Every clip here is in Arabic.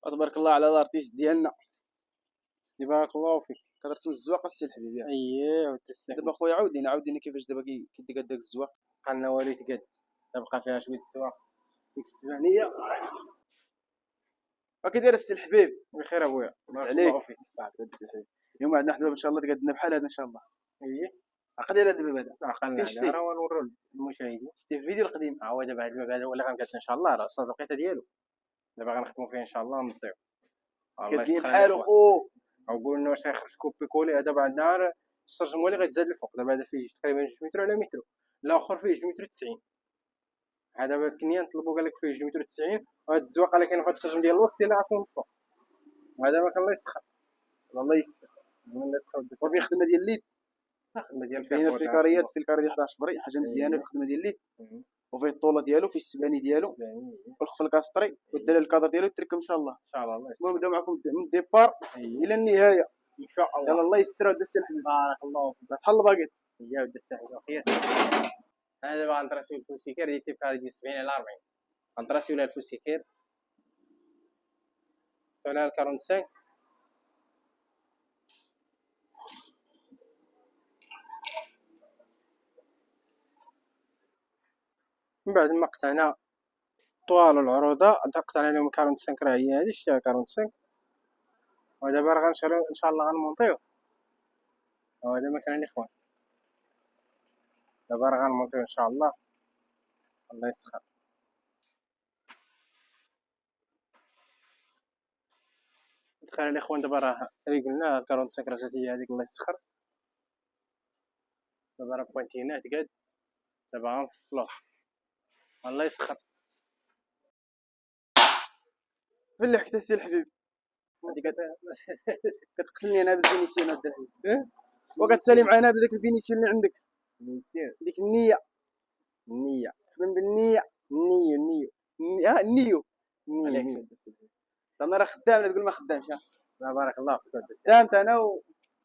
تبارك الله على الارتيست ديالنا. تبارك الله فيك. كترسم الزواق السي الحبيب ياك. اييه ودي دابا خويا عاودينا كيفاش دابا كيدير داك الزواق. بقى والي تقاد تبقى فيها شويه السواق ديك السبانيه. كي داير السي الحبيب؟ بخير ابويا بارك الله فيك. بارك السي الحبيب. اليوم عندنا حنا ان شاء الله تقادنا بحال هذا ان شاء الله. اييه عقد داير هذا الباب هذا. عقلنا عليه راه نورو المشاهدين. شتي الفيديو القديم. هو دابا هذا الباب هذا هو اللي غنقاد ان شاء الله، راه صاد الوقيته ديالو دابا غنخدموا فيه ان شاء الله ونضيو. الله يستر بحالو خو. او قول لنا واش غيخرج كوبي كولي. دابا عندنا الشرج مولي غيتزاد الفوق. دابا هذا فيه تقريبا 2 متر على متر، الاخر فيه 2 متر 90. هذا دابا الكنيان طلبوا قال لك فيه 2 متر 90، وهذا الزواق اللي كاين في هذا الشرج ديال الوسط اللي غتكون الفوق. وهذا ما كان الله يسخر. الله يستر. الله يسخر. وفي خدمه ديال الليد. خدمه ديال فيها في الكاريات، في الكاري ديال 11 بري حاجه مزيانه الخدمه ديال الليد. وفيه الطوله ديالو، فيه السباني ديالو والخف الكاستري والدلال الكادر ديالو يتركب ان شاء الله. ان شاء الله. الله يسر. المهم نبداو معكم من الديبار الى النهايه ان شاء الله. يلا الله يسر ودي السي الحبيب. بارك الله فيك. بحال الباكيت. يا ودي السي الخير. انا دابا غنطراسيو الفوسيكير ديال التيبكار ديال 70 على 40. غنطراسيو لها الفوسيكير ولا 45. من بعد ما قطعنا طوال العروضه قطعنا لهم 45 راه هي هذه شتيها 45. ودابا راه غنشريو ان شاء الله غنمونطيو. وهذا مكان الاخوان دابا راه غنمونطيو ان شاء الله. الله يسخر. دخل الاخوان دابا راه قلنا 45 راه جات هي هذيك الله يسخر. دابا راه بوانتينات قاد دابا غنفصلوه. الله يسخر. فين اللي حكيت السي الحبيب؟ كتقتلني انا بالفينيسيون هذا الحبيب. وكتسالي معانا بداك الفينيسيون اللي عندك. فينيسيون ديك النيه. النيه خدم بالنيه. النيو النيو. النيو. انا راه خدام، لا تقول ما خدامش. لا بارك الله فيك. خدامت انا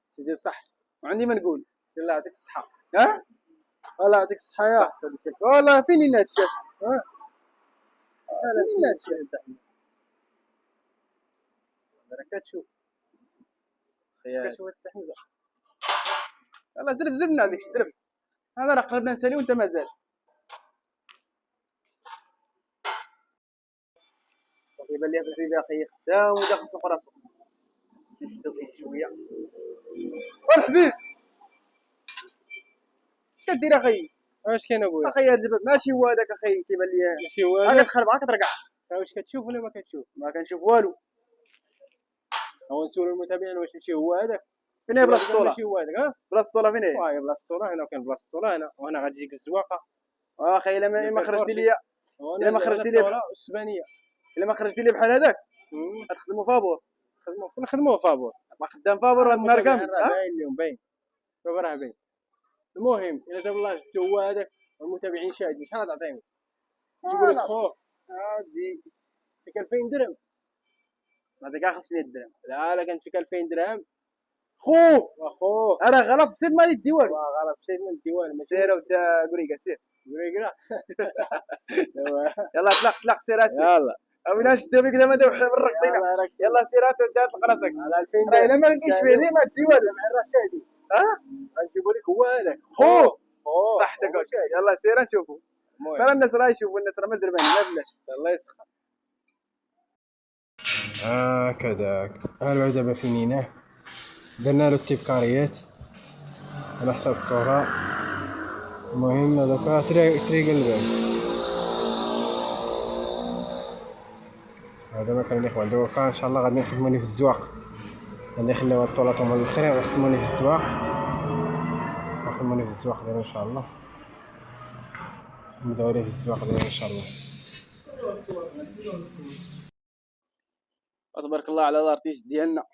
سيدي صح وعندي ما نقول. الله يعطيك الصحه. ها الله يعطيك الصحه يا والله. فين هاد الشيء؟ ها فين هاد الشيء؟ راك كتشوف كتشوف السي حمزه. يلاه زرب هذيك الشيء زرب. انا راه قربنا نسالي وانت مازال. كيبان لي في الفيديو اخي خدام وداخل سوق راسو. نشدو فيه شويه. الحبيب اش كدير اخي؟ واش كاين ابويا؟ اخي هاد الباب ماشي هو هذاك اخي. كيبان لي ماشي هو هذا. كتخرب عا كترقع. واش كتشوف ولا ما كتشوف؟ ما كنشوف والو. هو نسولو المتابعين واش ماشي هو هذاك. فين هي بلاصه الطوله؟ ماشي هو هذاك. ها بلاصه الطوله فين هي؟ هي بلاصه الطوله هنا، وكاين بلاصه الطوله هنا، وهنا غتجيك الزواقه. اخي الا ما خرجتي ليا، الا ما خرجتي لي السبانيه، الا ما خرجتي لي بحال هذاك غتخدموا فابور. نخدموا فابور. ما خدام فابور هاد النهار كامل. باين لهم باين. دابا راه باين. المهم الا دابا الله جبتو هو هذاك والمتابعين شاهدين شحال غتعطيهم؟ يجيبوا لك خوه هادي فيك 2000 درهم. هذيك 500 درهم. لا كانت فيك 2000 درهم خوه راه غلط في سيد مال الديوان. غلط في سيد مال الديوان. سير ودا قريقه سير قريقه. يلا طلق سيراتي. يلا اولا شدو بك دابا بالرقطينه. يلا سيرات ودا طلق راسك على 2000 درهم. الا ما لقيتش فيه لي ما الديوان مع الرشادي. غنجيبوا لك هو هذاك خوه صحتك. يلا سير نشوفوا. ترى الناس راه يشوفوا، الناس راه ما زربانين لا بلاش. الله يسخر. هكذاك هاو دابا فينيناه. درنا له التبكاريات على حساب الكره. المهم هذاك طريق الباب. هذا مكان الاخوان. دابا ان شاء الله غادي نخدموني في الزواق. غادي نخليو الطولات هما الاخرين غيخدموني في الزواق. غنخدموني في الزواق ديالو ان شاء الله. نبداو عليه في الزواق ديالو ان شاء الله. تبارك الله على الارتيست ديالنا.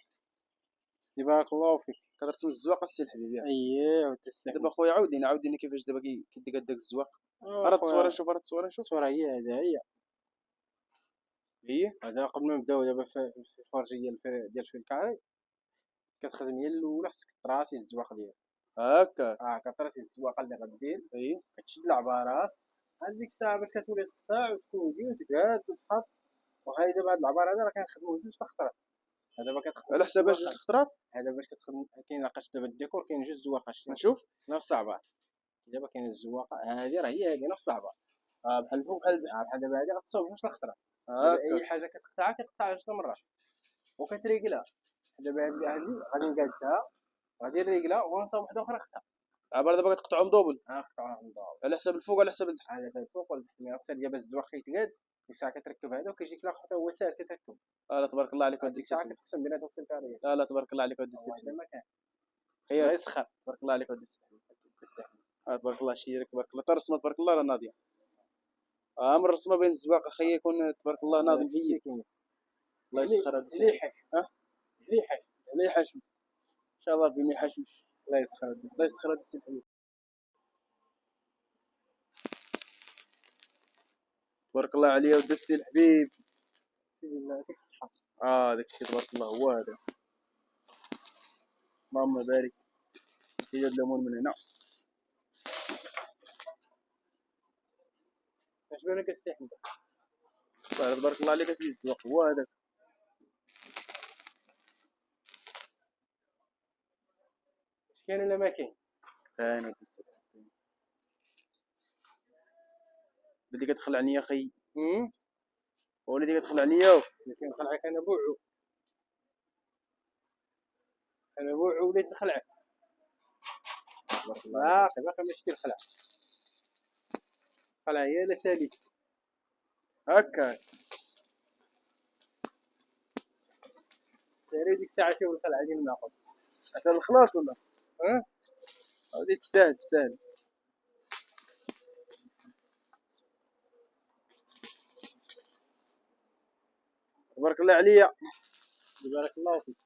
تبارك الله فيك. كترسم الزواق السي الحبيب ياك. اييه ودي السي. دابا خويا عاودينا كيفاش دابا كيدير داك الزواق. راه التصويره نشوف، راه التصويره نشوف. التصويره هي هذا هي هذا. قبل ما نبداو دابا في الفرجيه ديال في الكاري كتخدم هي الاولى. خصك تراسي الزواق ديالك هكا. كتراسي الزواقه اللي غدير. كتشد العباره هذيك الساعه باش كتولي تقطع وتكودي وتقاد وتحط. وهاي دابا هاد العبار هذا راه كنخدموه جوج في الخطرات. دابا كتخدم على حساب جوج الخطرات. هذا باش كتخدم كاين لاقاش دابا الديكور كاين جوج زواقه شتي نشوف نفس العبار. دابا كاين الزواقه هذه راه هي هذه نفس العبار. بحال الفوق بحال بحال دابا هذه غتصاوب جوج الخطرات. هكا. اي حاجه كتقطعها جوج المرات وكتريقلها. دابا هذه غادي نقادها غادي نريقلها ونصاوب واحده اخرى اختها. العبار دابا كتقطعهم دوبل قطعوها من دور على حساب الفوق على حساب التحت. على حسب الفوق والتحت. ملي غتصير دابا الزواق كيتقاد ديك الساعه كتركب هذا وكيجيك الاخر حتى هو ساهل كتركب. لا تبارك الله عليك ديك ودي الساعه السلحفة. كتقسم بيناتهم في الكاريه. لا تبارك الله عليك ودي السلحفة. هذا ما كان خير يسخر. تبارك الله عليك ودي السلحفة. تبارك الله شيرك تبارك الله الرسمه تبارك الله راه ناضيه. من الرسمه بين الزواق اخي يكون تبارك الله ناضي جيد. الله يسخر هذا السلحفة. لي حشم ان شاء الله بمي حشم. الله يسخر هذا السلحفة. تبارك الله عليه ودي الحبيب. سيدي الله يعطيك الصحه. داك الشيء تبارك الله هو هذا. اللهم بارك. هي الليمون من هنا. اش بالك السي حمزه؟ تبارك الله عليك في الزواق هو هذاك. اش كاين ولا ما كاين؟ كاين ودي السلحفة. بدي كتخلعني يا اخي. وليدي كتخلعني ياك. لكن خلعك انا بوعو. انا بوعو وليت نخلعك. باقي ما شتي الخلع. الخلع هي لا ساليت. هكا سيري ديك الساعه شوف الخلع ديال الماخذ. عشان الخلاص ولا؟ هادي تستاهل. تبارك الله عليا. بارك الله فيك.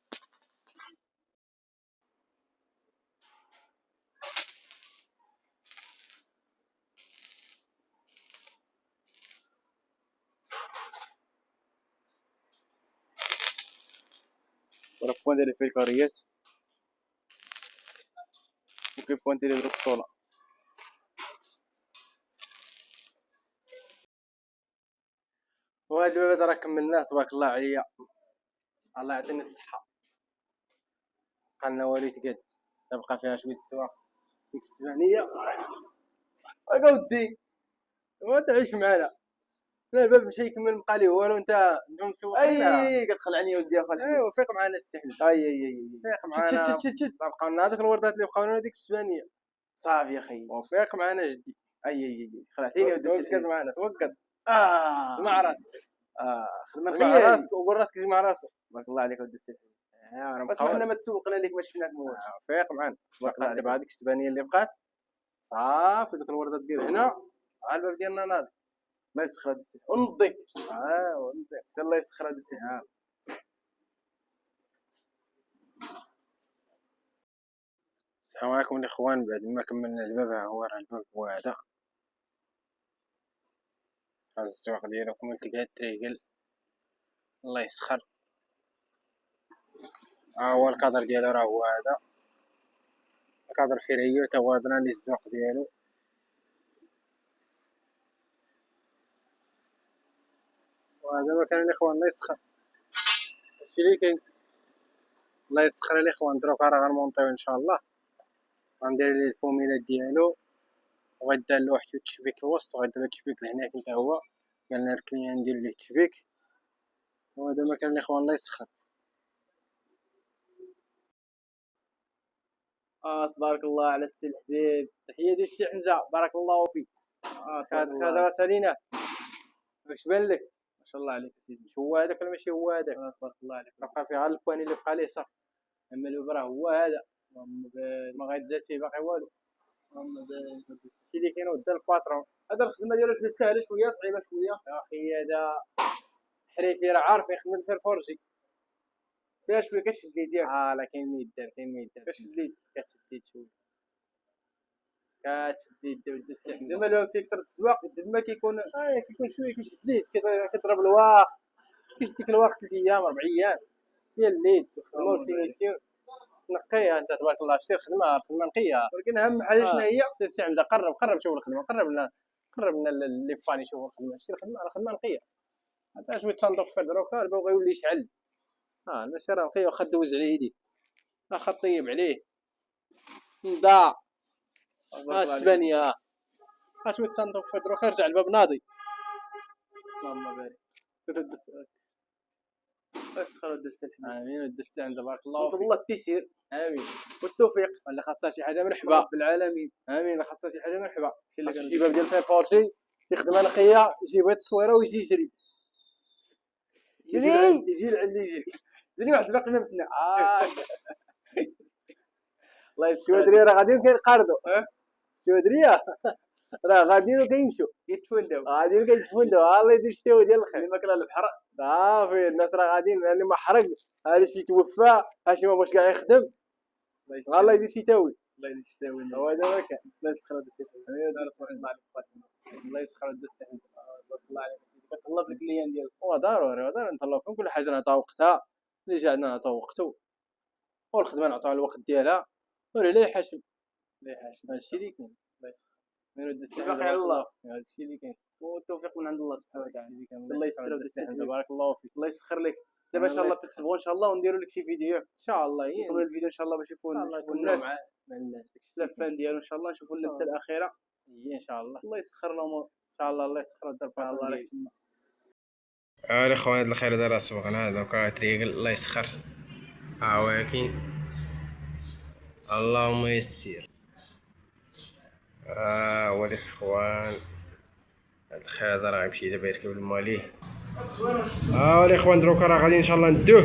راه بوان ديالي في الكاريات وكيف بوان ديالي في البطولة. وهاد الباب راه كملناه تبارك الله عليا. الله يعطيني الصحة. بقالنا والو يتقاد تبقى فيها شوية السواق ديك السبانية. ودي ما تعيش معانا. لا الباب مشى يكمل بقى ليه والو انت نجم مسوق. كتخلعني يا ودي اخا. ايوا فيق معانا السي حمزة. فيق معانا. بقاو لنا هذوك الوردات اللي بقاو لنا ديك السبانية. صافي يا اخي. وفيق معانا جدي. خلعتيني يا ودي. توكد معانا توكد. مع راسك. خدمة مع راسك وقول راسك يجي مع راسو. بارك الله عليك ودي السلحفة. بس حنا ما تسوقنا ليك باش فينا تموت. فيق معانا. دابا هذيك السبانية اللي بقات صافي دوك الوردات ديال هنا على الباب ديالنا ناضي. الله يسخر هاد السلحفة ونضيك. ونضيك. الله يسخر هاد السلحفة. السلام عليكم الاخوان. بعد ما كملنا الباب راه الباب هو هذا. هذا الزواق ديالو كما تلقاه تريقل. الله يسخر. هو الكادر ديالو راه هو هذا. الكادر فرعي تا هو درنا ليه الزواق ديالو. وهذا ما كان الاخوان. الله يسخر. هادشي اللي كاين. الله يسخر الاخوان. دروكا راه غنمونطيو ان شاء الله. غندير ليه البوميلات ديالو وغيدار له واحد التشبيك الوسط وغيدير له التشبيك لهناك حتى هو. قالنا الكليان ندير ليه التشبيك. وهذا ما كان الاخوان. الله يسخر. تبارك الله على السي الحبيب. تحية ديال السي حمزة بارك الله فيك. هذا راه ساليناه. واش بان لك؟ ما شاء الله عليك سيدي. هو هذاك ولا ماشي هو هذاك؟ تبارك الله عليك. بقى فيه غير البواني اللي بقى ليه صافي. اما الباب راه هو هذا ما غيتزاد فيه باقي والو. هادشي اللي كاين ودا الباترون. هذا الخدمه ديالو حنا ساهله شويه صعيبه شويه يا اخي. هذا حريفي راه عارف يخدم في الفرجي فيها شويه كتشد اليد ديالك. لا كاين ما يدار كتشد اليد. كتشد اليد شويه كتشد اليد ود السحن. دابا لو فيه كثر السواق الدم كيكون كيكون شويه كيشد اليد كيضرب الواق كيشد ديك الواق 3 ايام 4 ايام ديال الليل خدموا الفينيسيون نقيها انت تبارك الله. شتي الخدمه نقيها. ولكن اهم حاجه شنو هي؟ سي حمزه قرب شوف الخدمه. قرب لنا لي فاني شوفوا الخدمه. شتي الخدمه راه خدمه نقيه. حتى شويه تصنطف في دروكا الباغي يولي يشعل. المسير راه نقي واخا دوز عليه يديك واخا طيب عليه نضاع السبانيه شويه تصنطف في دروكا رجع الباب ناضي. اللهم بارك. اسخر ودس الحمد. امين ودست عند تبارك الله نطلب الله التيسير امين والتوفيق ولا خاصها شي حاجه مرحبا رب العالمين. امين لا خاصها شي حاجه مرحبا. اللي خاص كان شي باب ديال فير فورشي شي خدمه نقيه يجيب هاد التصويره ويجي يجري يجي لعند يجي زيني واحد الباقي ما متنا. الله السوادريه راه غاديين كينقرضوا السوادريه راه غاديين وكيمشوا يتفندوا غاديين كيتفندوا الله يدير شتاو ديال الخير اللي ما كلا البحر صافي الناس راه غاديين اللي ما حرق هذا شي توفى هاشي ما بغاش كاع يخدم الله يدير شي تاوي الله يدير شتاوي. هو هذا ما كان الله يسخر هذا السيد. الله يسخر الدست عندك بارك الله عليك سيدي. كتهلا في الكليان ديالك. هو ضروري نتهلاو فيهم كل حاجه نعطيها وقتها اللي جا عندنا نعطيو وقتو والخدمه نعطيها الوقت ديالها ولا يحشم لا حاشا. هادشي اللي كاين. الله يسخر. من ود السحر الباقي على الله. هادشي اللي كاين والتوفيق من عند الله سبحانه وتعالى. الله يسر ودس السحر تبارك الله فيك الله يسخر لك. دابا ان شاء الله تكسبوا ان شاء الله ونديروا لك شي فيديو ان شاء الله قبل الفيديو ان شاء الله باش يشوفوا الناس مع الناس الفان ديالو ان شاء الله نشوفوا اللمسه الاخيره. ان شاء الله الله يسخر لهم ان شاء الله الله يسخر الدرب الله عليك. الاخوان هاد الخير دابا سبقنا دوكا تريقل الله يسخر ولكن اللهم يسير. والاخوان هاد الخير هذا راه يمشي دابا يركب الماليه. الاخوان دروكا راه غادي ان شاء الله ندوه